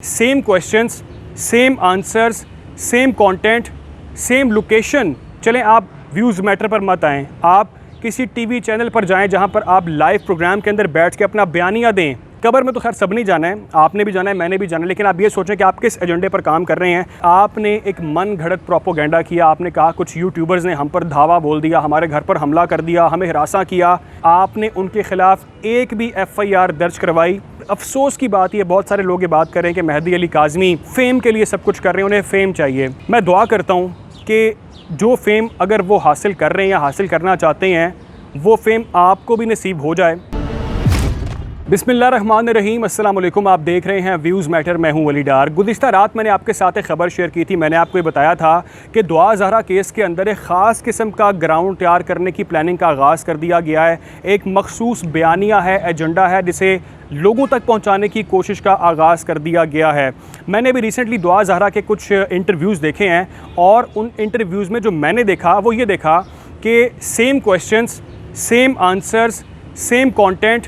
Same questions, same answers, same content, same location. चलें, आप views matter पर मत आएँ, आप किसी टीवी चैनल पर जाएं जहां पर आप लाइव प्रोग्राम के अंदर बैठ के अपना बयानिया दें। कब्र में तो खैर सब नहीं जाना है, आपने भी जाना है, मैंने भी जाना है, लेकिन आप ये सोचें कि आप किस एजेंडे पर काम कर रहे हैं। आपने एक मन घड़त प्रोपोगेंडा किया, आपने कहा कुछ यूट्यूबर्स ने हम पर धावा बोल दिया, हमारे घर पर हमला कर दिया, हमें हिरासा किया, आपने उनके ख़िलाफ़ एक भी FIR दर्ज करवाई। अफसोस की बात ये, बहुत सारे लोग ये बात करें कि मेहदी अली काज़मी फ़ेम के लिए सब कुछ कर रहे हैं, उन्हें फ़ेम चाहिए। मैं दुआ करता हूँ कि जो फ़ेम अगर वो हासिल कर रहे हैं या हासिल करना चाहते हैं, वो फ़ेम आपको भी नसीब हो जाए। बिस्मिल्लाहिर्रहमानिर्रहीम, अस्सलाम वालेकुम। आप देख रहे हैं व्यूज़ मैटर, मैं हूं वली डार। गुज़िश्ता रात मैंने आपके साथ एक ख़बर शेयर की थी। मैंने आपको ये बताया था कि दुआ ज़हरा केस के अंदर एक ख़ास किस्म का ग्राउंड तैयार करने की प्लानिंग का आगाज़ कर दिया गया है। एक मखसूस बयानिया है, एजेंडा है, जिसे लोगों तक पहुँचाने की कोशिश का आगाज़ कर दिया गया है। मैंने भी रिसेंटली दुआ ज़हरा के कुछ इंटरव्यूज़ देखे हैं और उन इंटरव्यूज़ में जो मैंने देखा वो ये देखा कि same questions, same answers, same content,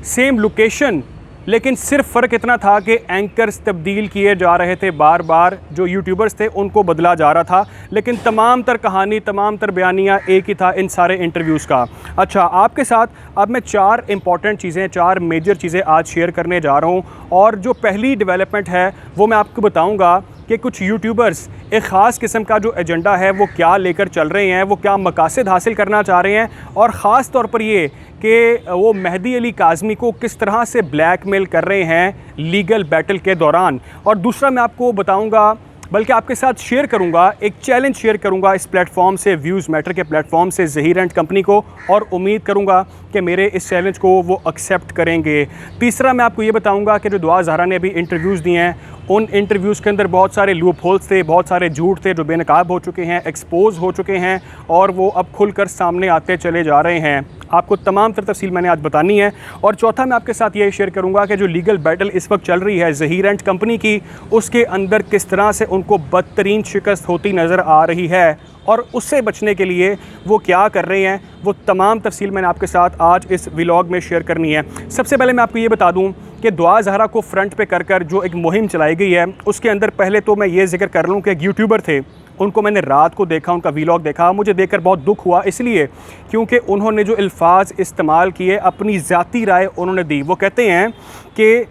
same location, लेकिन सिर्फ फ़र्क इतना था कि एंकर्स तब्दील किए जा रहे थे, बार बार जो यूट्यूबर्स थे उनको बदला जा रहा था, लेकिन तमाम तर कहानी, तमाम तर बयानिया एक ही था इन सारे इंटरव्यूज़ का। अच्छा, आपके साथ अब मैं 4 इंपॉर्टेंट चीज़ें, 4 मेजर चीज़ें आज शेयर करने जा रहा हूँ। और जो पहली डेवलपमेंट है वो मैं आपको बताऊँगा कि कुछ यूट्यूबर्स एक ख़ास किस्म का जो एजेंडा है वो क्या लेकर चल रहे हैं, वो क्या मकासद हासिल करना चाह रहे हैं, और ख़ास तौर पर ये कि वो मेहदी अली काज़मी को किस तरह से ब्लैकमेल कर रहे हैं लीगल बैटल के दौरान। और दूसरा मैं आपको बताऊंगा, बल्कि आपके साथ शेयर करूंगा, एक चैलेंज शेयर करूंगा इस प्लेटफॉर्म से, व्यूज़ मैटर के प्लेटफॉर्म से ज़हीर एंड कंपनी को, और उम्मीद करूंगा कि मेरे इस चैलेंज को वो एक्सेप्ट करेंगे। तीसरा मैं आपको ये बताऊंगा कि जो दुआ ज़हरा ने अभी इंटरव्यूज़ दिए हैं, उन इंटरव्यूज़ के अंदर बहुत सारे लूप होल्स थे, बहुत सारे झूठ थे जो बेनकाब हो चुके हैं, एक्सपोज हो चुके हैं, और वो अब खुलकर सामने आते चले जा रहे हैं। आपको तमाम तर तफसील मैंने आज बतानी है। और चौथा मैं आपके साथ ये शेयर करूंगा कि जो लीगल बैटल इस वक्त चल रही है ज़हीर एंड कंपनी की, उसके अंदर किस तरह से उनको बदतरीन शिकस्त होती नज़र आ रही है, और उससे बचने के लिए वो क्या कर रहे हैं, वो तमाम तफसील मैंने आपके साथ आज इस व्लॉग में शेयर करनी है। सबसे पहले मैं आपको ये बता दूं कि दुआ ज़हरा को फ्रंट पे कर जो एक मुहिम चलाई गई है, उसके अंदर पहले तो मैं ये ज़िक्र कर लूँ कि एक यूट्यूबर थे, उनको मैंने रात को देखा, उनका व्लॉग देखा, मुझे देखकर बहुत दुख हुआ, इसलिए क्योंकि उन्होंने जो अल्फाज इस्तेमाल किए, अपनी ज़ाती राय उन्होंने दी। वो कहते हैं कि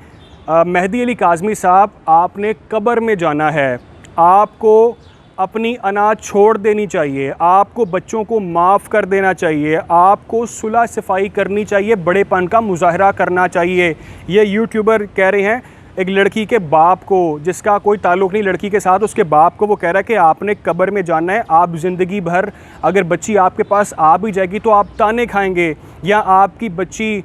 मेहदी अली काज़मी साहब, आपने कब्र में जाना है, आपको अपनी अनाज छोड़ देनी चाहिए, आपको बच्चों को माफ़ कर देना चाहिए, आपको सुलह सफाई करनी चाहिए, बड़ेपन का मुजाहरा करना चाहिए। ये यूट्यूबर कह रहे हैं एक लड़की के बाप को, जिसका कोई ताल्लुक़ नहीं लड़की के साथ, उसके बाप को वो कह रहा है कि आपने कब्र में जाना है, आप ज़िंदगी भर अगर बच्ची आपके पास आ भी जाएगी तो आप ताने खाएंगे, या आपकी बच्ची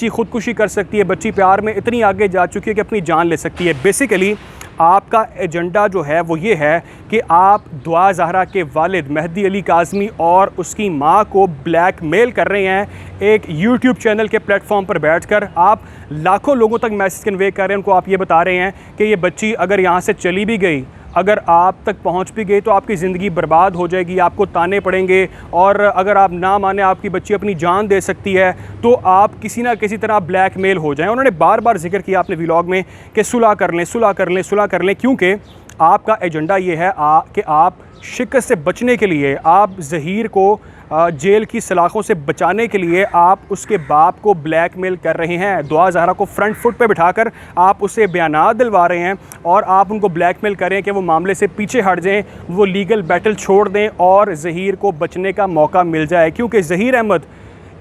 ख़ुदकुशी कर सकती है, बच्ची प्यार में इतनी आगे जा चुकी है कि अपनी जान ले सकती है। बेसिकली आपका एजेंडा जो है वो ये है कि आप दुआ ज़हरा के वालिद मेहदी अली काज़मी और उसकी माँ को ब्लैकमेल कर रहे हैं। एक यूट्यूब चैनल के प्लेटफॉर्म पर बैठकर आप लाखों लोगों तक मैसेज कन्वे कर रहे हैं, उनको आप ये बता रहे हैं कि ये बच्ची अगर यहाँ से चली भी गई, अगर आप तक पहुंच भी गई, तो आपकी ज़िंदगी बर्बाद हो जाएगी, आपको ताने पड़ेंगे, और अगर आप ना माने आपकी बच्ची अपनी जान दे सकती है, तो आप किसी ना किसी तरह ब्लैकमेल हो जाएं। उन्होंने बार बार जिक्र किया अपने व्लॉग में कि सुलह कर लें, सुलह कर लें, सुलह कर लें, क्योंकि आपका एजेंडा ये है कि आप शिकस्त से बचने के लिए, आप ज़हीर को जेल की सलाखों से बचाने के लिए आप उसके बाप को ब्लैकमेल कर रहे हैं। दुआ ज़हरा को फ्रंट फुट पे बिठाकर आप उससे बयानात दिलवा रहे हैं, और आप उनको ब्लैकमेल कर रहे हैं कि वो मामले से पीछे हट जाएं, वो लीगल बैटल छोड़ दें और ज़हीर को बचने का मौका मिल जाए। क्योंकि ज़हीर अहमद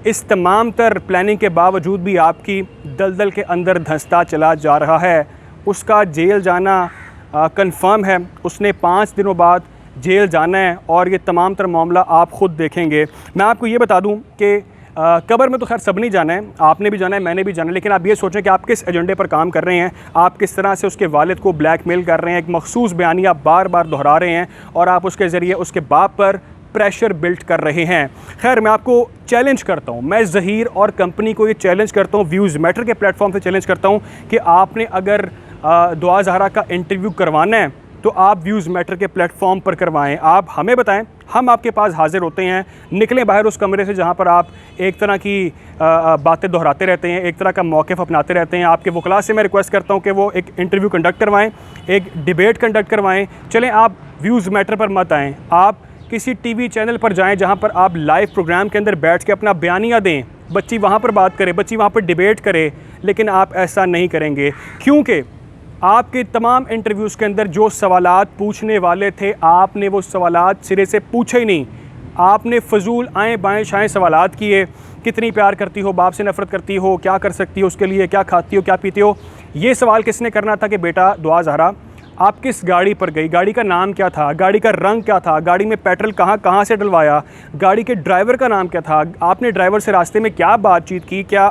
इस तमाम तर प्लानिंग के बावजूद भी आपकी दलदल के अंदर धंसता चला जा रहा है। उसका जेल जाना कंफर्म है, उसने 5 दिनों बाद जेल जाना है, और ये तमाम तर मामला आप ख़ुद देखेंगे। मैं आपको ये बता दूं कि कब्र में तो खैर सब नहीं जाना है, आपने भी जाना है, मैंने भी जाना है, लेकिन आप ये सोचें कि आप किस एजेंडे पर काम कर रहे हैं, आप किस तरह से उसके वालिद को ब्लैकमेल कर रहे हैं, एक मखसूस बयानिया बार बार दोहरा रहे हैं, और आप उसके ज़रिए उसके बाप पर प्रेशर बिल्ड कर रहे हैं। खैर, मैं आपको चैलेंज करता हूँ, मैं ज़हीर और कंपनी को ये चैलेंज करता हूँ, व्यूज़ मैटर के प्लेटफॉर्म से चैलेंज करता हूँ कि आपने अगर दुआ ज़हरा का इंटरव्यू करवाना है तो आप व्यूज़ मैटर के प्लेटफॉर्म पर करवाएं। आप हमें बताएं, हम आपके पास हाजिर होते हैं। निकलें बाहर उस कमरे से जहां पर आप एक तरह की बातें दोहराते रहते हैं, एक तरह का मौक़िफ़ अपनाते रहते हैं। आपके वकला से मैं रिक्वेस्ट करता हूं कि वो एक इंटरव्यू कंडक्ट करवाएं, एक डिबेट कंडक्ट करवाएं। चलें, आप व्यूज़ मैटर पर मत आएँ, आप किसी टीवी चैनल पर जाएं जहां पर आप लाइव प्रोग्राम के अंदर बैठ के अपना बयानिया दें, बच्ची वहां पर बात करे, बच्ची वहां पर डिबेट करे। लेकिन आप ऐसा नहीं करेंगे, क्योंकि आपके तमाम इंटरव्यूज़ के अंदर जो सवालात पूछने वाले थे, आपने वो सवालात सिरे से पूछे ही नहीं। आपने फ़जूल आएँ बाएँ शाएँ सवालात किए। कितनी प्यार करती हो, बाप से नफ़रत करती हो, क्या कर सकती हो उसके लिए, क्या खाती हो, क्या पीती हो। ये सवाल किसने करना था कि बेटा दुआ ज़हरा आप किस गाड़ी पर गई, गाड़ी का नाम क्या था, गाड़ी का रंग क्या था, गाड़ी में पेट्रोल कहाँ से डलवाया, गाड़ी के ड्राइवर का नाम क्या था, आपने ड्राइवर से रास्ते में क्या बातचीत की, क्या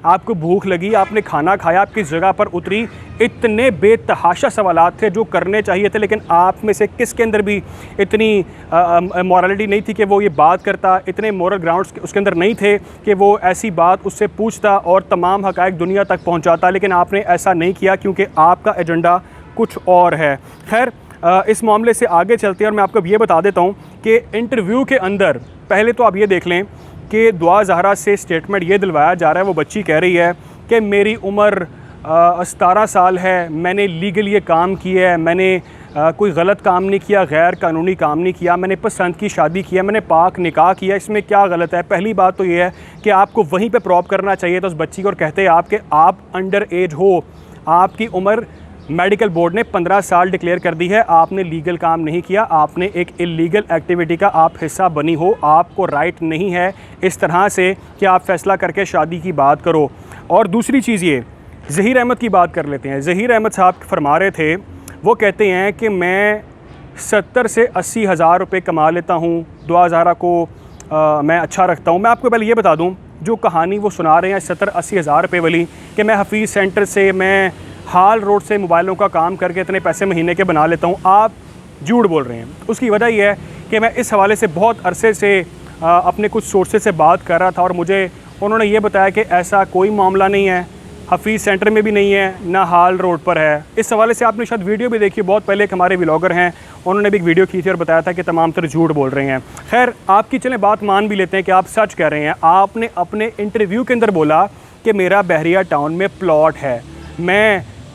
आपको भूख लगी, आपने खाना खाया, आप किस जगह पर उतरी। इतने बेतहाशा सवालात थे जो करने चाहिए थे, लेकिन आप में से किसके अंदर भी इतनी मॉरलिटी नहीं थी कि वो ये बात करता, इतने मोरल ग्राउंड्स उसके अंदर नहीं थे कि वो ऐसी बात उससे पूछता और तमाम हक़ाइक़ दुनिया तक पहुँचाता। लेकिन आपने ऐसा नहीं किया क्योंकि आपका एजेंडा कुछ और है। खैर, इस मामले से आगे चलते हैं और मैं आपको ये बता देता हूँ कि इंटरव्यू के अंदर पहले तो आप ये देख लें कि दुआ ज़हरा से स्टेटमेंट ये दिलवाया जा रहा है, वो बच्ची कह रही है कि मेरी उम्र 17 साल है, मैंने लीगल ये काम किया है, मैंने कोई गलत काम नहीं किया, गैर कानूनी काम नहीं किया, मैंने पसंद की शादी किया, मैंने पाक निकाह किया, इसमें क्या गलत है। पहली बात तो ये है कि आपको वहीं पे प्रॉप करना चाहिए था उस बच्ची को और कहते आप कि आप अंडर एज हो, आपकी उम्र मेडिकल बोर्ड ने 15 साल डिक्लेयर कर दी है, आपने लीगल काम नहीं किया, आपने एक इलीगल एक्टिविटी का आप हिस्सा बनी हो, आपको राइट नहीं है इस तरह से कि आप फ़ैसला करके शादी की बात करो। और दूसरी चीज़ ये, ज़हीर अहमद की बात कर लेते हैं। ज़हीर अहमद साहब फरमा रहे थे, वो कहते हैं कि मैं 70 से 80 हज़ार रुपये कमा लेता हूँ, दुआ ज़हरा को मैं अच्छा रखता हूँ। मैं आपको पहले ये बता दूँ, जो कहानी वो सुना रहे हैं 70-80 हज़ार रुपये वाली कि मैं हफीज़ सेंटर से, मैं हाल रोड से मोबाइलों का काम करके इतने पैसे महीने के बना लेता हूँ, आप झूठ बोल रहे हैं। उसकी वजह यह है कि मैं इस हवाले से बहुत अरसे से अपने कुछ सोर्सेज से बात कर रहा था और मुझे उन्होंने ये बताया कि ऐसा कोई मामला नहीं है, हफीज़ सेंटर में भी नहीं है, ना हाल रोड पर है। इस हवाले से आपने शायद वीडियो भी देखी, बहुत पहले एक हमारे व्लॉगर हैं, उन्होंने भी एक वीडियो की थी और बताया था कि तमाम तरह झूठ बोल रहे हैं। खैर, आपकी चलें बात मान भी लेते हैं कि आप सच कह रहे हैं। आपने अपने इंटरव्यू के अंदर बोला कि मेरा बहरिया टाउन में प्लॉट है,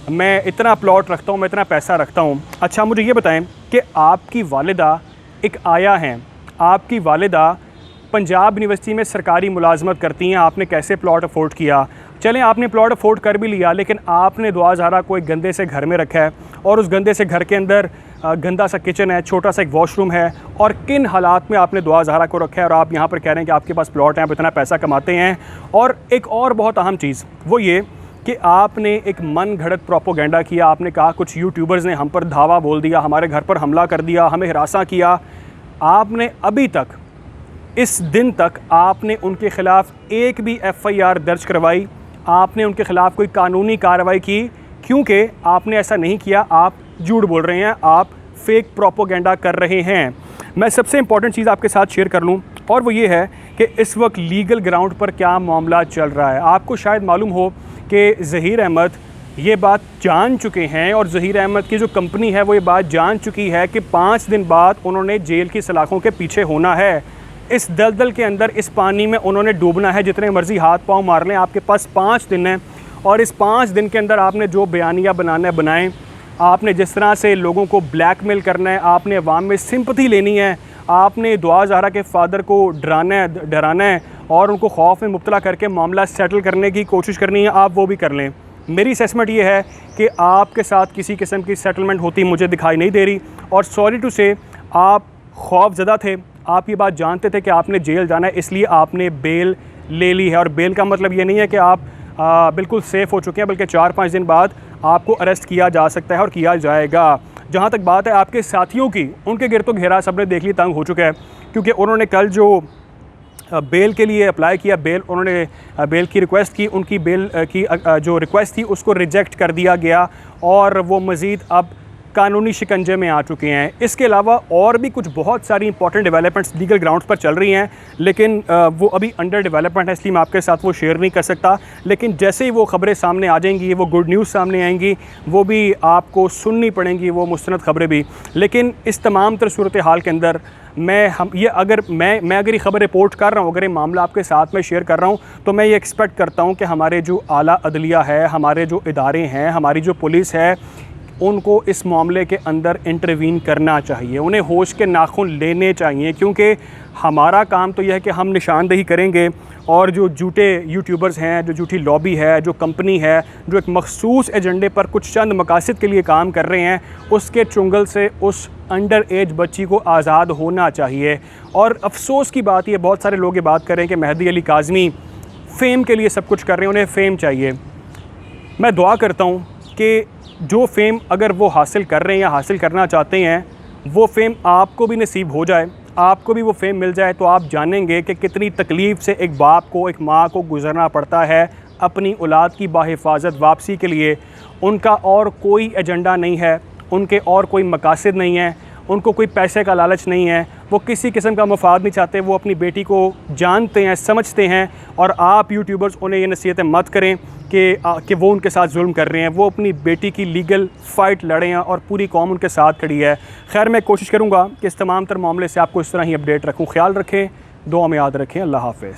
मैं इतना प्लॉट रखता हूँ, मैं इतना पैसा रखता हूँ। अच्छा, मुझे ये बताएं कि आपकी वालिदा एक आया हैं, आपकी वालिदा पंजाब यूनिवर्सिटी में सरकारी मुलाजमत करती हैं, आपने कैसे प्लॉट अफोर्ड किया? चलें, आपने प्लॉट अफोर्ड कर भी लिया, लेकिन आपने दुआ ज़हरा को एक गंदे से घर में रखा है और उस गंदे से घर के अंदर गंदा सा किचन है, छोटा सा एक वॉशरूम है, और किन हालात में आपने दुआ ज़हरा को रखा है और आप यहाँ पर कह रहे हैं कि आपके पास प्लॉट है, आप इतना पैसा कमाते हैं। और एक और बहुत अहम चीज़ वो ये कि आपने एक मन घड़त प्रोपोगेंडा किया। आपने कहा कुछ यूट्यूबर्स ने हम पर धावा बोल दिया, हमारे घर पर हमला कर दिया, हमें हिरासा किया। आपने अभी तक, इस दिन तक आपने उनके ख़िलाफ़ एक भी FIR दर्ज करवाई, आपने उनके ख़िलाफ़ कोई कानूनी कार्रवाई की? क्योंकि आपने ऐसा नहीं किया, आप झूठ बोल रहे हैं, आप फेक प्रोपोगेंडा कर रहे हैं। मैं सबसे इम्पॉर्टेंट चीज़ आपके साथ शेयर कर लूँ और वो ये है कि इस वक्त लीगल ग्राउंड पर क्या मामला चल रहा है। आपको शायद मालूम हो कि ज़हीर अहमद ये बात जान चुके हैं और ज़हीर अहमद की जो कंपनी है वो ये बात जान चुकी है कि 5 दिन बाद उन्होंने जेल की सलाखों के पीछे होना है। इस दलदल के अंदर, इस पानी में उन्होंने डूबना है, जितने मर्ज़ी हाथ पाँव मार लें। आपके पास 5 दिन हैं और इस 5 दिन के अंदर आपने जो बयानिया बनाना बनाएं, आपने जिस तरह से लोगों को ब्लैकमेल करना है, आपने अवाम में सिंपथी लेनी है, आपने दुआ ज़हरा के फ़ादर को डराना है और उनको खौफ में मुब्तला करके मामला सेटल करने की कोशिश करनी है, आप वो भी कर लें। मेरी असेसमेंट ये है कि आपके साथ किसी किस्म की सेटलमेंट होती मुझे दिखाई नहीं दे रही और सॉरी टू से आप खौफज़दा थे। आप ये बात जानते थे कि आपने जेल जाना है, इसलिए आपने बेल ले ली है। और बेल का मतलब ये नहीं है कि आप बिल्कुल सेफ़ हो चुके हैं, बल्कि 4-5 दिन बाद आपको अरेस्ट किया जा सकता है और किया जाएगा। जहाँ तक बात है आपके साथियों की, उनके गिरतो घेरा सबने देख ली, तंग हो चुका है, क्योंकि उन्होंने कल जो बेल के लिए अप्लाई किया, उन्होंने बेल की रिक्वेस्ट की, उनकी बेल की जो रिक्वेस्ट थी उसको रिजेक्ट कर दिया गया और वो मज़ीद अब कानूनी शिकंजे में आ चुके हैं। इसके अलावा और भी कुछ बहुत सारी इंपॉर्टेंट डेवलपमेंट्स लीगल ग्राउंड्स पर चल रही हैं, लेकिन वो अभी अंडर डेवलपमेंट है, इसलिए मैं आपके साथ वो शेयर नहीं कर सकता। लेकिन जैसे ही वो ख़बरें सामने आ जाएंगी, वो गुड न्यूज़ सामने आएंगी, वो भी आपको सुननी पड़ेंगी, वो मुस्तनद ख़बरें भी। लेकिन इस तमाम तर सूरत हाल के अंदर मैं अगर ये ख़बर रिपोर्ट कर रहा हूँ, अगर ये मामला आपके साथ में शेयर कर रहा हूँ, तो मैं ये एक्सपेक्ट करता हूँ कि हमारे जो आला अदलिया है, हमारे जो इदारे हैं, हमारी जो पुलिस है, उनको इस मामले के अंदर इंटरवीन करना चाहिए, उन्हें होश के नाखून लेने चाहिए, क्योंकि हमारा काम तो यह है कि हम निशानदेही करेंगे और जो झूठे यूट्यूबर्स हैं, जो झूठी लॉबी है, जो कंपनी है, जो एक मखसूस एजेंडे पर कुछ चंद मकासद के लिए काम कर रहे हैं, उसके चुंगल से उस अंडर एज बच्ची को आज़ाद होना चाहिए। और अफसोस की बात, ये बहुत सारे लोग ये बात कर रहे हैं कि मेहदी अली काज़मी फ़ेम के लिए सब कुछ कर रहे हैं, उन्हें फ़ेम चाहिए। मैं दुआ करता हूँ कि जो फ़ेम अगर वो हासिल कर रहे हैं या हासिल करना चाहते हैं, वो फ़ेम आपको भी नसीब हो जाए, आपको भी वो फ़ेम मिल जाए, तो आप जानेंगे कि कितनी तकलीफ़ से एक बाप को, एक माँ को गुज़रना पड़ता है अपनी औलाद की बाहिफाजत वापसी के लिए। उनका और कोई एजेंडा नहीं है, उनके और कोई मकासद नहीं है, उनको कोई पैसे का लालच नहीं है, वो किसी किस्म का मफाद नहीं चाहते, वो अपनी बेटी को जानते हैं, समझते हैं। और आप यूट्यूबर्स उन्हें ये नसीहतें मत करें कि वो उनके साथ जुल्म कर रहे हैं। वो अपनी बेटी की लीगल फ़ाइट लड़े हैं और पूरी कौम उनके साथ खड़ी है। खैर, मैं कोशिश करूँगा कि इस तमाम तर मामले से आपको इस तरह ही अपडेट रखूँ। ख्याल रखें, दुआ में याद रखें। अल्लाह हाफ़िज़।